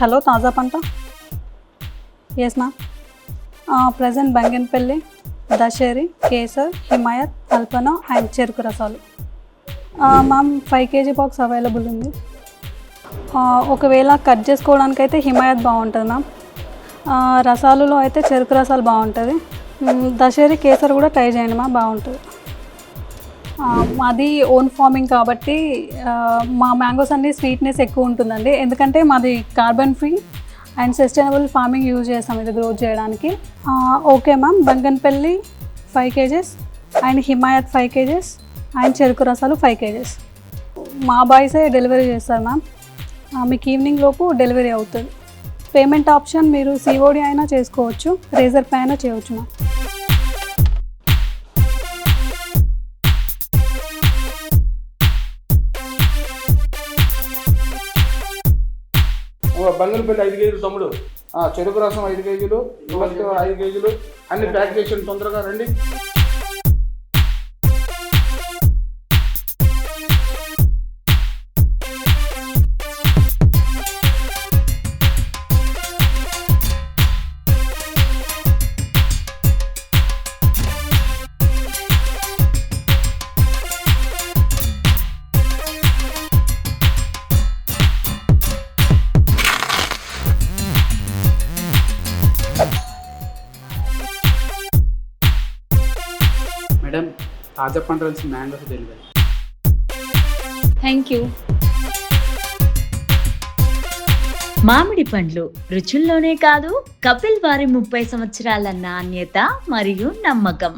Hello Taza Panta. Yes ma'am. Present Banganapalli, Dasheri, Kesar, Himayat, అల్పనా and చెరుకు రసాలు. మ్యామ్ 5 kg బాక్స్ అవైలబుల్ ఉంది. ఒకవేళ కట్ చేసుకోవడానికి అయితే హిమాయత్ బాగుంటుంది మ్యామ్. రసాలులో అయితే చెరుకు రసాలు బాగుంటుంది. దశేరి, కేసర్ కూడా ట్రై చేయండి మ్యామ్, బాగుంటుంది. మాది ఓన్ ఫార్మింగ్ కాబట్టి మా మ్యాంగోస్ అన్ని స్వీట్నెస్ ఎక్కువ ఉంటుందండి. ఎందుకంటే మాది carbon free and sustainable farming use చేస్తాం ఇది గ్రోత్ చేయడానికి. Okay ma'am. Banganapalli 5 kg and Himayat 5 kg and చెరుకు రసాలు 5 kg. మా బాయ్సే డెలివరీ చేస్తారు మ్యామ్. మీకు ఈవినింగ్ లోపు డెలివరీ అవుతుంది. పేమెంట్ ఆప్షన్ మీరు సిఓడి అయినా చేసుకోవచ్చు, రేజర్ పే అయినా చేయవచ్చు మ్యామ్. బంగనపల్లి 5 kg తమ్ముడు, చెరుకు రసం 5 kg, ఇవన్నీ 5 kg అన్ని ప్యాక్ చేసి తొందరగా రండి. మేడం, తాజా పంటలు మ్యాంగోస్ డెలివరీ. Thank you. మామిడి పండ్లు రుచుల్లోనే కాదు, కపిల్ వారి 30 సంవత్సరాల నాణ్యత మరియు నమ్మకం.